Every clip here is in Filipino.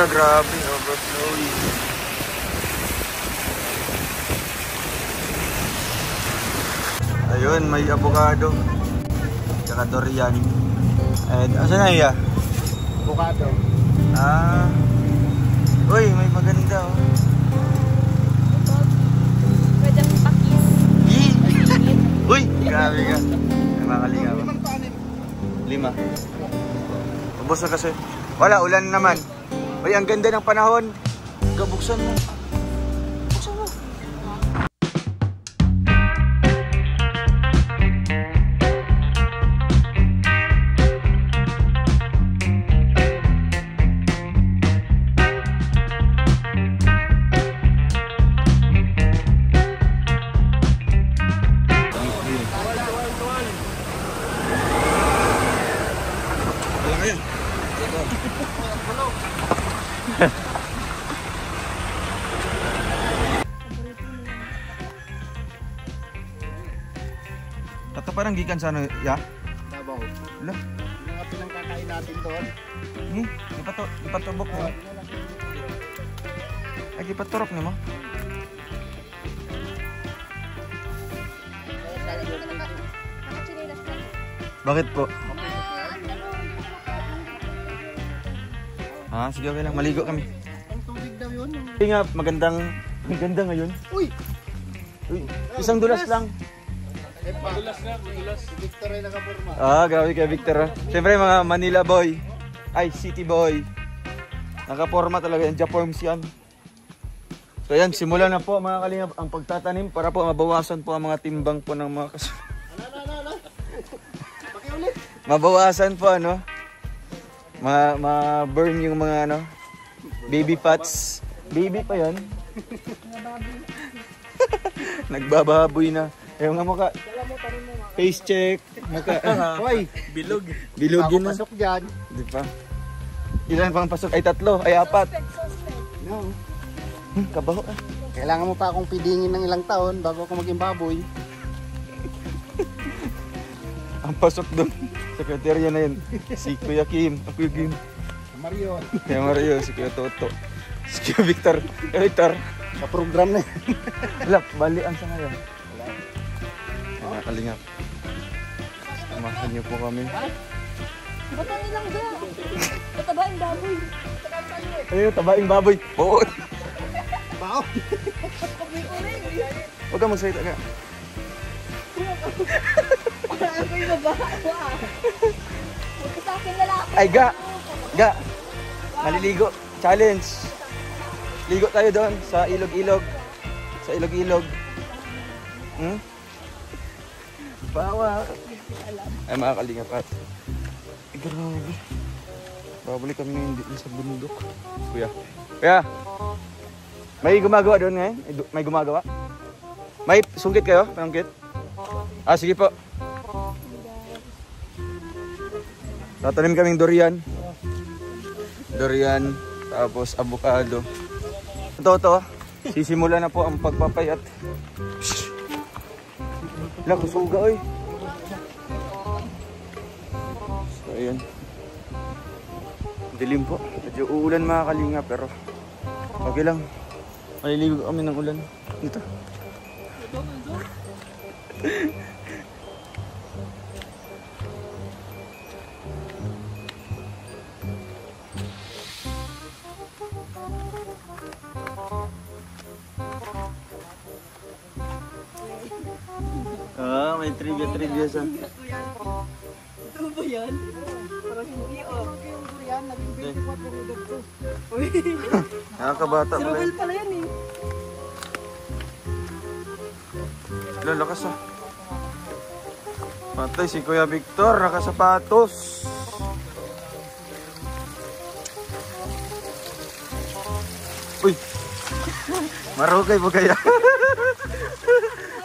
Ala, grabe, overflowing. Ayun, may avocado. Tsaka durian. And, asa na iya? Avocado. Ah. Uy, may maganda oh. Pwede mong pakis. Uy, grabe ka. May makalinga ba? 5. Ubos na kasi. Wala, ulan naman. Uy, ang ganda ng panahon. Kabuksan mo. Buksan mo. Ito parang gikan sa ano, ya? Dabaw. Wala. Yung mga pinangkakain natin doon. Ipatubok mo. Ay, ipaturok niyo mo. Bakit po? Ah, sige, okay lang. Maligo kami. Ang tubig daw yun. Hindi nga, maganda ngayon. Uy! Uy, isang dulas lang. Madulas na, madulas. Si Victor ay nakaporma. Ah, grabe kay Victor. Siyempre mga Manila boy. Ay, city boy. Nakaporma talaga yan. Japorms yan. So yan, simulan na po mga kalingap ang pagtatanim para po mabawasan po ang mga timbang po ng mga Pakiulit. mabawasan po ano. Ma-burn yung mga ano, baby fats. Baby pa yan. Nagbababoy na. Yung nga mukha. Face check. Mukha. Hoy! Bilog. Bilog yun na. Pasok dyan. Di ba? Ilan pang pasok? Ay 3. Ay 4. No. Kabaho ah. Kailangan mo pa akong pidingin ng ilang taon bago ako maging baboy. Ang pasok doon. Sekretarya na yun. Si Kuya Kim. Kuya Kim. Mario. Kuya Mario. Si Kuya Toto. Si Kuya Victor. Victor. Sa program na yun. Wala. Balian sa ngayon. Mga kalingap. Samahan niyo po kami. Bata nilang ga. Patabaing baboy. Ayun, tabaing baboy. Poot. Bao. Huwag ka magsalita ka. Ako yung babae. Huwag ka sa akin lalaki. Ay, ga. Ga. Maliligo. Challenge. Ligo tayo doon sa ilog-ilog. Sa ilog-ilog. Hmm? Bawa. Ay, mga kalingap at. Ay, grabe. Babalik kami ngayon dito sa bundok. Kuya. Kuya. May gumagawa doon ngayon? May gumagawa? May sungkit kayo? Panungkit? Ah, sige po. Tatanim kaming durian. Durian. Tapos avocado. Ito. Sisimula na po ang pagpapayat. Wala, kusuga oy. So, ayan. Dilim po. Medyo uulan mga kalinga pero okay lang. Maliligo kami ng ulan. Dito. Ah, may trivia sa. Ito ba yan? Parang hindi oh. Yung durian, naging 24 yung edad ko. Uy. Nakakabata Si pala. Romel pala yan eh. Lalakas ah. Patay si Kuya Victor, nakasapatos. Uy! Marukay mo kaya?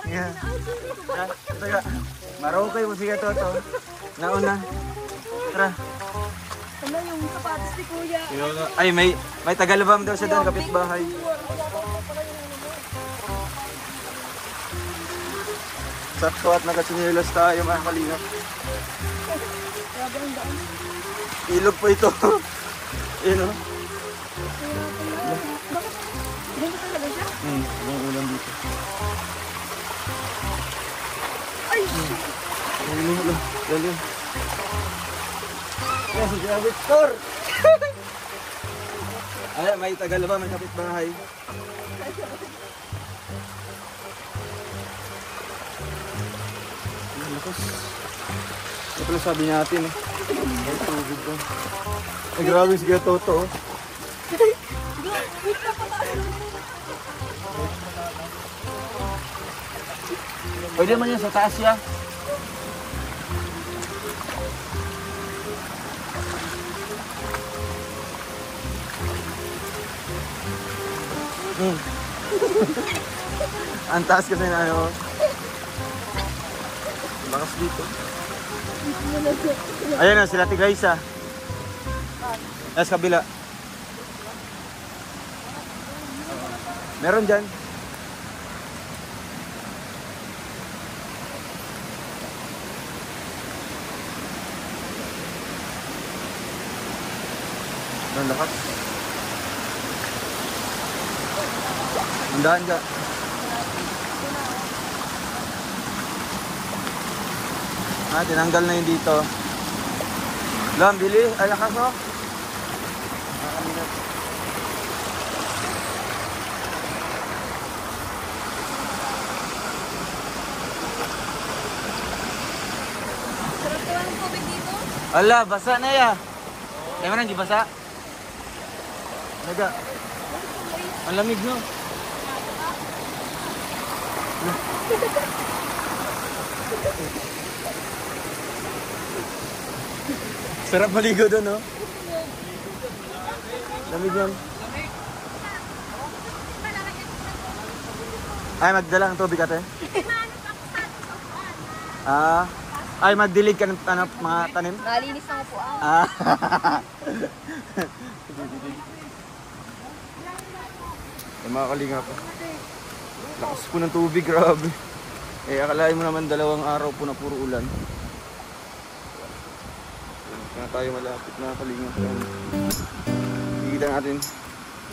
Yeah. Tara, marukay mo siya Toto. Nauna. Tara. Ano yung sapatos ni Kuya? Ay, may tagalabam daw siya doon, kapitbahay. Sakto at nakasinilas tayo mga kalingap. Grabe ang daan. Ilog po ito. Yun o. Yung ulam dito. Ay! Ulam. Lalim. Yes, grabe, Victor. Ay, may tagal ba? May kapitbahay. Ang lakas. Ito pala sabi natin eh. May tubig ko. Ay, grabe sige Toto. Oh. Pwede man yan sa taas ya. Ang taas kasi na ano. Lakas dito. Ayan na sila Tigraysa. Nasa kabila. Meron dyan. Ang lakas. Andahan ka. Tinanggal na yun dito. Lam, bili. Ay, lakas oh. Sarap ko ang tubig dito. Ala, basa na ya. Ay, man, di basa. Naga. Ang lamig no. Sarap maligo doon, no? Lamig yan. Ay, magdala ng tubig ate. Ay, magdilig ka ng mga tanim. Nalinis na po ah. Ay, mga kalinga pa. Lakas po ng tubig, grabe. Eh, akalain mo naman 2 araw po na puro ulan. Hindi na tayo malapit na kalinga. Ikita natin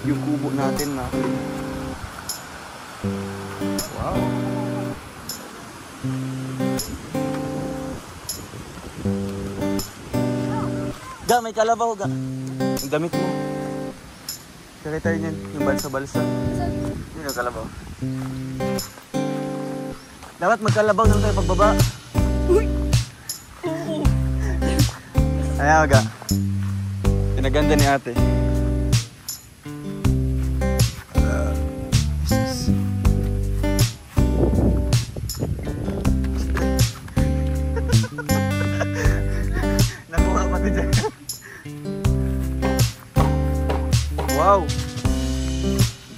yung kubo natin, mga kalinga. Wow! Ga, may kalabaw ga. Ang damit mo. Kaya tayo niyan, yung balsa-balsa. Yun yung kalabaw. Dapat magkalabaw lang tayo pagbaba. Uy! Ayaw ga. Pinaganda ni ate. Nakuha pati dyan. Wow!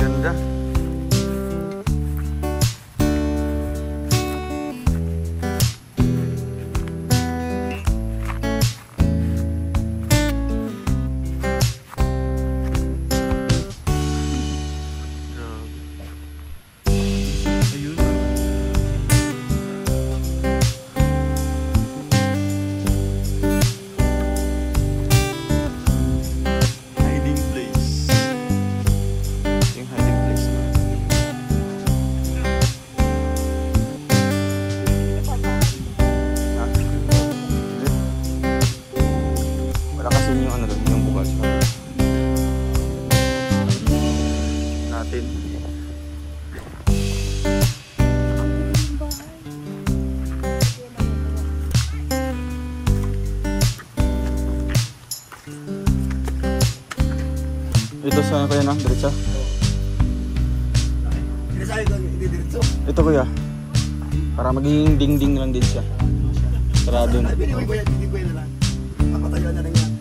Ganda. Ayun. Hiding place. Yung hiding place na. Hindi. Wala kasi yung ano doon, yung bukas. Natin. Ito saan kayo na? Diretsa? Sinasabi ko, hindi diretso. Ito kuya. Para maging ding-ding lang din siya. Sarado na. Sabi ni Kuya, hindi ko yan lang. Papatayo na lang yan.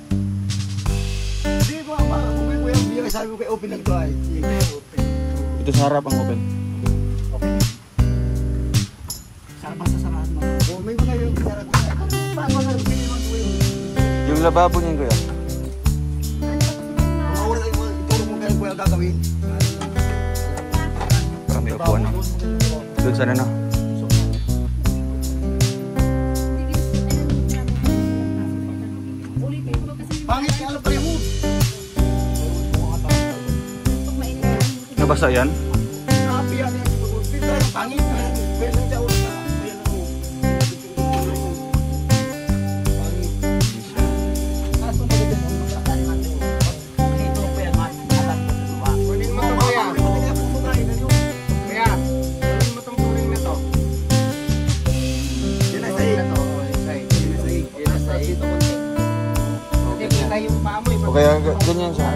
Hindi ko ang mga kung Kuya, hindi ko sabi ko kay open lang to ay. Open. Ito sa harap ang open. Sarap basta sarahan mo. Oh, may mga yung sarap. Paano na rin naman Kuya? Yung lababo niyan kuya. Mga oras ay ituro mo kay Kuya gagawin. Para may upuan na. Doon sana na. Pangit kaya alam pa rin mo. Nabasa yan? Pangit. Pero lang sa ulo na. Ayan mo. Pangit. Kaso maganda mo magkakaliman mo. Ito pa yan, atas mo sa baba. Kunin mo ito kaya. Kaya, kunin mo itong turing na to. Yan ang sahig. Yan ang sahig. Hindi kita yung paa mo. O kaya ganyan siya.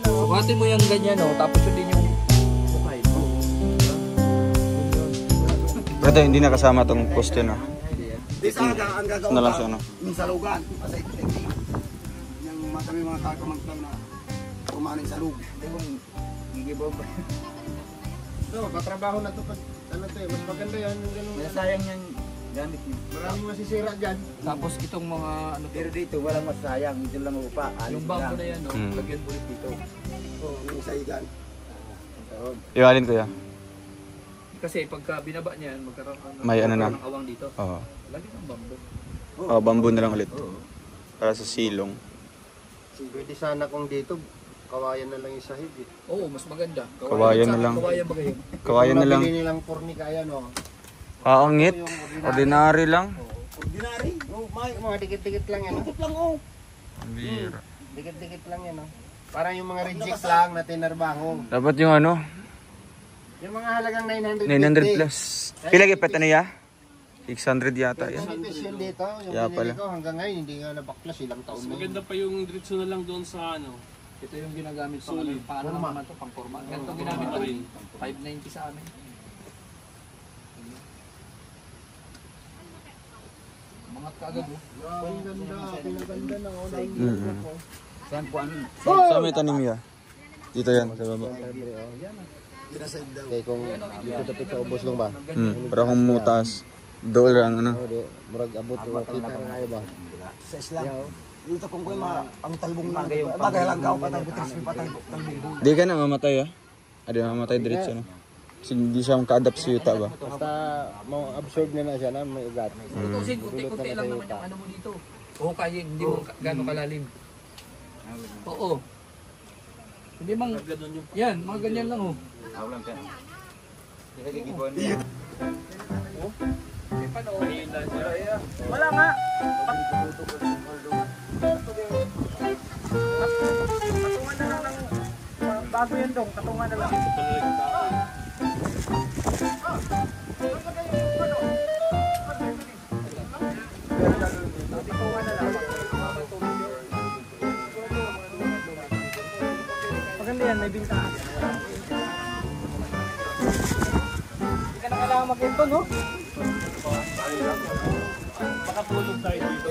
Sukatin mo yung ganyan, no? Tapos yun din yung bukay. Pero ito, hindi na kasama tong poste na. Di sa ang gagawin Na lang siya, no? Minsan lugan. Kasi yung matami mga kakamagtang na kumanin sa lug. Gigibaw ba? So, katrabaho na ito. Ano to eh, mas maganda yan. Yung ganun. Sayang yan gamit niyo. Maraming masisira dyan. Tapos itong mga ano Pero dito, walang masayang. Dito lang upa. yung bangko na yan, no? Hmm. Lagyan mo ulit dito. Oh, yung sahigan. Iwalin ko ya. Kasi pagka binaba niyan, magkaroon May ano na. ng awang dito. Oo. Lagyan ng bamboo. Oh, bamboo na lang ulit. Para sa silong. Pwede sana kung dito, kawayan na lang yung sahig eh. Oo, mas maganda. Kawayan na lang. Kawayan ba kayo? Kawayan na lang. Nabili nilang fornica yan o. Kaangit. Ordinary lang. Ordinary. Oh, may Mga dikit-dikit lang yan. ikot lang oh. Bira. Dikit-dikit lang yan o. Parang yung mga reject lang na tinarbaho. Dapat yung ano, Yung mga halagang 950. 900 plus. Pila gipet ano ya? 600 yata yan. Yung special dito, yung Yeah, binili pala. ko hanggang ngayon, hindi nga nabaklas, ilang taon na. Maganda pa yung diretso na lang doon sa ano. Ito yung ginagamit pang ano, paano naman to, pang forma. Ganito ginamit ko rin. 590 sa amin. Mga kagad oh. Ang ganda, pinaganda na o. Saan po ano? Sa may tanim ya. Dito yan, sa baba. Pinasahig daw. Okay, kung dito tapit sa ubos lang ba? Para kung mutas. Dool lang ano. O, di, murag abot o kita na kayo ba? Sa Islam. Dito kung kuya ang talbong na. Bagay lang gaw patay butis patay talbong. Di ka na mamatay ah. Adi mamatay diretso no. Kasi hindi siya maka-adapt sa yuta ba. Basta ma-absorb na siya na may ugat. Tutusin, kunti-kunti lang naman yung ano mo dito. Oo, kaya hindi mo gano'ng kalalim. Oo. Hindi mang, yan, mga ganyan lang oh. Wala nga. Katungan na lang ng bago yan dong, katungan na lang. Maganda yan, may bintaan. Hindi ka na kailangan mag-ito, no? Makatulog tayo dito.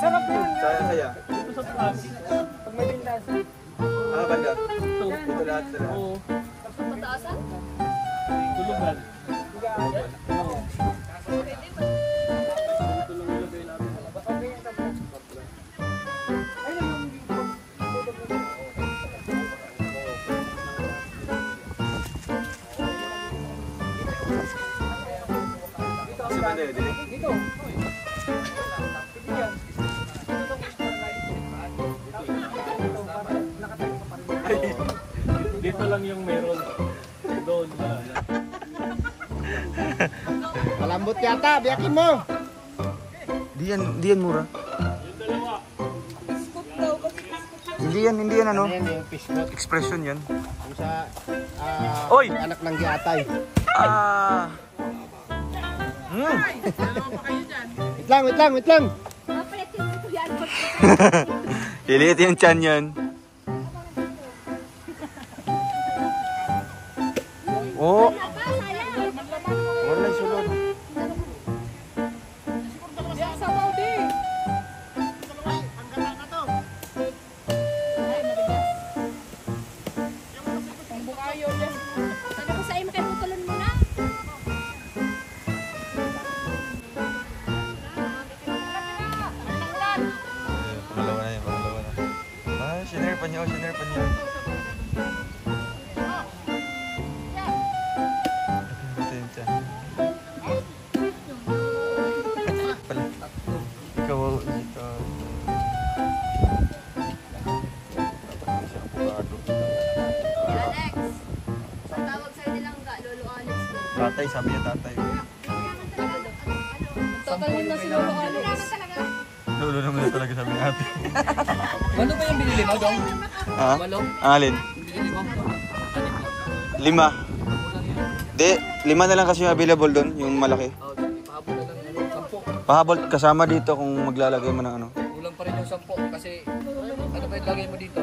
Sarap yan. Saya. Dito sa taas. Pag may bintaan. Ah, banda. Ito. Dito lahat sila. Oo. Sa mataasan? Tulugan. Si banda yun, dili. Dito. Dito lang yung meron. Doon. Malambot yata, biyakin mo! Di yan mura. Hindi yan ano. Ano yan yung fish boat? Expression yan. Yung sa Oy! anak ng giatay. Ah. Wait lang! Mapalit yung kuyan ko. Iliit yung chan yan. Oh, Sayang. wala yung sulod. Yan sa Saudi. Ang bukayo yan. Ano ko sa iyo makiputulon mo na? Pangalawa na. Ah, sinare pa niya. Ito yung chan. Pala. Ikaw dito. Alex. Tatay, sabi niya tatay. Tatalon na sila ng Alex. Lolo naman na talaga sabi ni ate. Ano ba yung binili mo, Dong? Ha? Malo? Alin? Binili mo? 5. Di, 5 na lang kasi yung available doon, yung malaki. Oh, pahabol na lang. 10. Pahabol kasama dito kung maglalagay mo ng ano. Kulang pa rin yung 10 kasi ano ba yung lagay mo dito?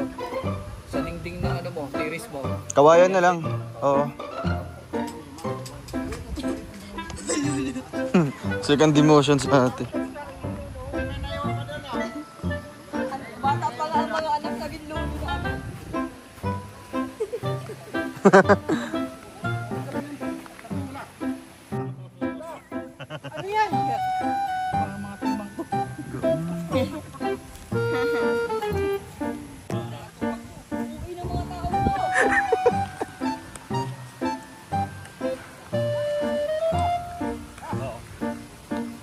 Sa dingding ng ano mo, tiris mo. Kawayan na lang. Oo. Second demotion sa ate. Bata pa nga ang mga anak naging lolo namin. Ano yan? Mga timbang ko. Uwi ng mga tao mo.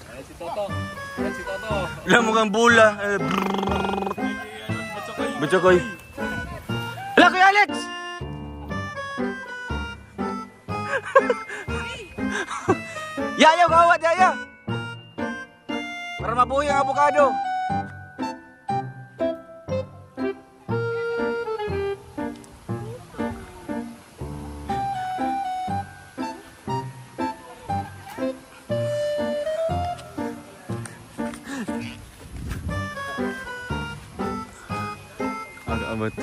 Ayan si Toto. Ayan si Toto. Ilan mo kang bula. Batsakoy. Hala, Kuya Alex! Yaya, gawat, yaya! Para mabuhay ang avocado. Agak abot.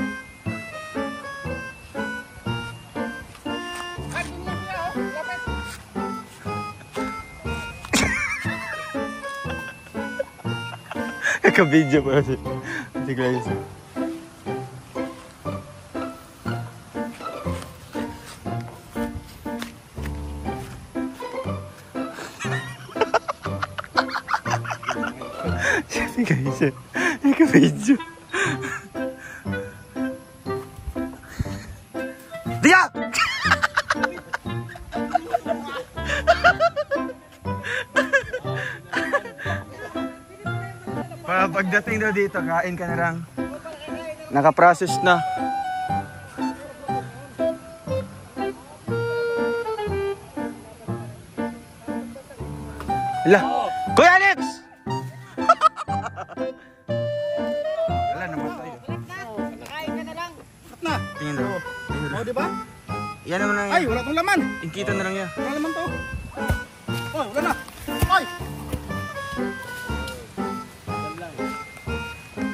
Naka-video pa kasi. Hindi guys. Hindi guys. Naka-video. Dia! Pagdating daw dito, kain ka na lang. Naka-process na. Hala! Kuya Alex! Wala, namatay. Kain ka na lang. Tingin daw. Oh, di ba? Yan naman lang Ay, yan. wala tong laman. Inkita na lang yan. Wala laman to. Oh, wala na. Ay!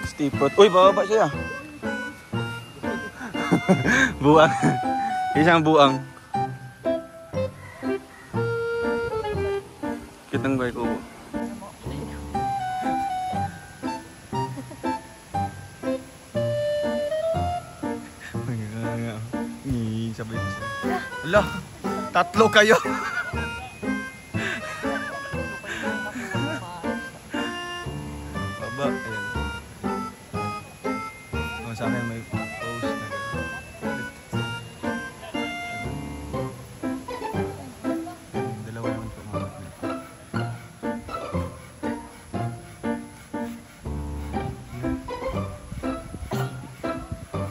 Stipot. Uy, bababa siya. Buang. Isang buang. Kitang bay ko. Sabay siya. Ala, 3 kayo. Baba, ayan. Oh, sa akin may post na dalawa naman po mga batna.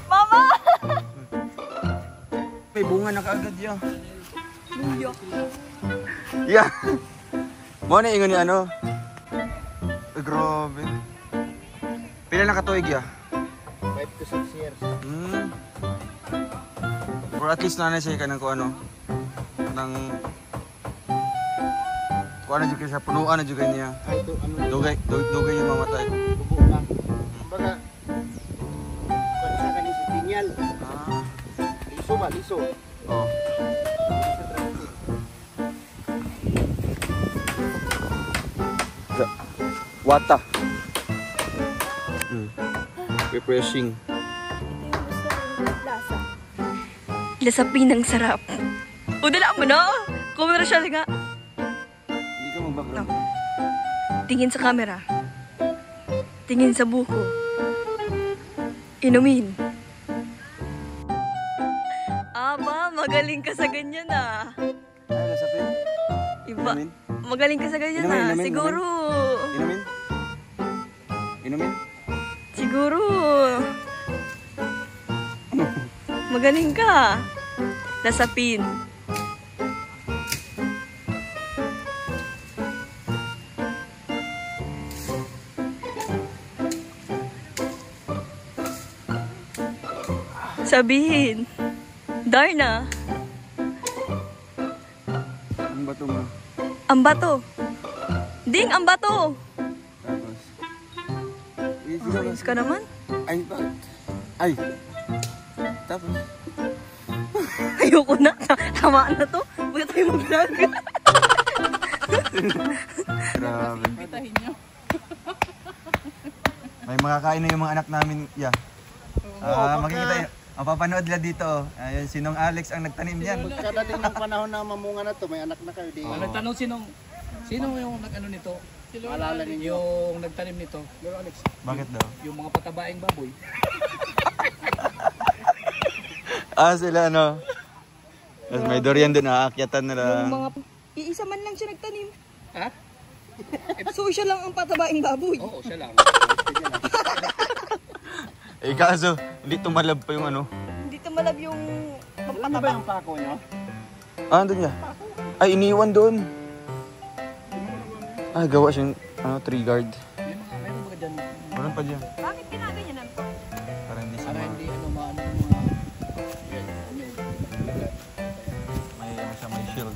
Mama! May bunga na kaagad yan. Buyo. Yeah. Mo na ingon ni ano? Ay, grabe. Pila na katuig ya? 5 to 6 years. Or at least nanay siya ka ng kung ano. Nang kung ano juga siya, punuan na juga niya. Ay, ito, ano, Dugay yung mamatay. tubo lang. Kumbaga, kung sa kanin si Tinyal, Ah. liso ba, liso. Oh. Wata. Refreshing. Ito yung gusto kong lasa. Lasapin ng sarap. O, dala mo na. Commercial nga. Hindi ka mag-background. Tingin sa camera. Tingin sa buko. Inumin. Aba, magaling ka sa ganyan ah. Ay, lasapin. Iba. Inumin? Magaling ka sa ganyan Inumin, ah. inumin, Siguro. Inumin? Inumin? Siguro. Magaling ka. Lasapin. sabihin. Darna, Ang bato mo. ang bato. Ding, ang bato. Tapos. Ayos ka naman. Ay, bakit? Ay. Tapos. Ayoko na. Tamaan na to. Huwag tayo mag-vlog. Grabe. Pitahin niyo. May makakain na yung mga anak namin. Yeah. Makikita yun. Mapapanood nila dito. Ayun, sinong Alex ang nagtanim yan. Pagkadating ng panahon na mamunga na to, may anak na kayo. Di. Nagtanong sino yung nag-ano nito? Alala ninyo. Yung nagtanim nito. Bakit daw? Yung mga patabaing baboy. Sila ano. Tapos may durian doon, aakyatan nila. Yung mga... Iisa man lang siya nagtanim. Ha? So siya lang ang patabaing baboy. Oo, siya lang. Kaso, hindi tumalab pa yung ano. Hindi tumalab yung Ano ba yung pako nyo? Andun niya. Ay, iniwan doon. Gawa siyang tree guard. Meron ba dyan? Meron pa dyan. Bakit ginaganyan po? Para hindi siya Para ma... hindi maano yung mga... May shield.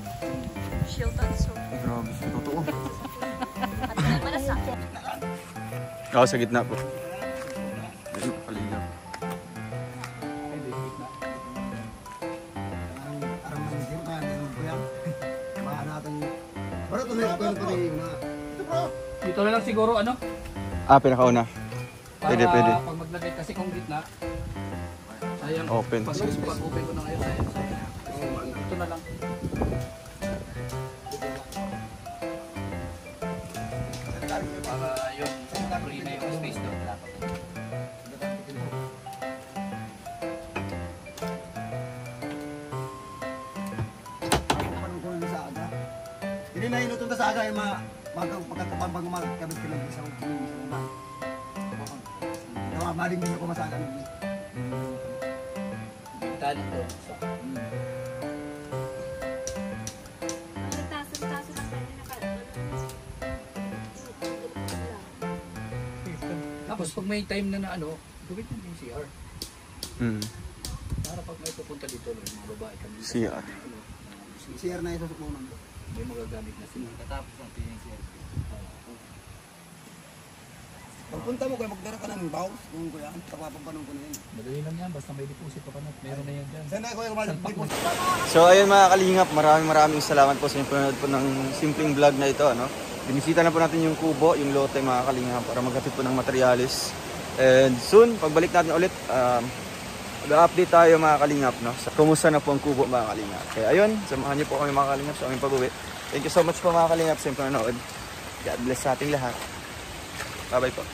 Shield and soap. Grabe, totoo. At malasa. Ako sa gitna po. Ayun, kalingap. Parang manigim ka, meron po yan. Baka natin. Pero tuloy ako yung pagiging na. Dito na lang siguro ano? Pinakauna. Para Pwede, pwede. pag maglagay kasi kung gitna, sayang. Open. Pag-open ko na ngayon, sayang. Ito na lang. Para yun, free na yung space doon. Panungkulong sa aga. Hindi na hinutong sa aga yung mga pagkakapambang magkabit ka lang isang kumang. Maling din ako masaga ng Tali to. Taso na tayo Tapos pag may time na ano, gawin mo yung CR. Para pag may pupunta dito, may mga babae kami. CR. CR na ito sa punan. May magagamit na sila. Katapos ang PNCR. Pagpunta mo kayo, magdara ka ng bows. Kung kuya, kapapampanong ko na yun. Madali lang yan, basta may deposit pa na. Meron na yan dyan. Saan na kuya, di po. So ayun mga kalingap, maraming salamat po sa panonood po ng simpleng vlog na ito. Ano? Binisita na po natin yung kubo, yung lote mga kalingap para maghatid po ng materialis. And soon, pagbalik natin ulit, mag-update tayo mga kalingap. No? Sa kumusta na po ang kubo mga kalingap. Kaya ayun, samahan niyo po kami mga kalingap sa aming pag-uwi. Thank you so much po mga kalingap sa panonood. God bless sa ating lahat. Bye bye po.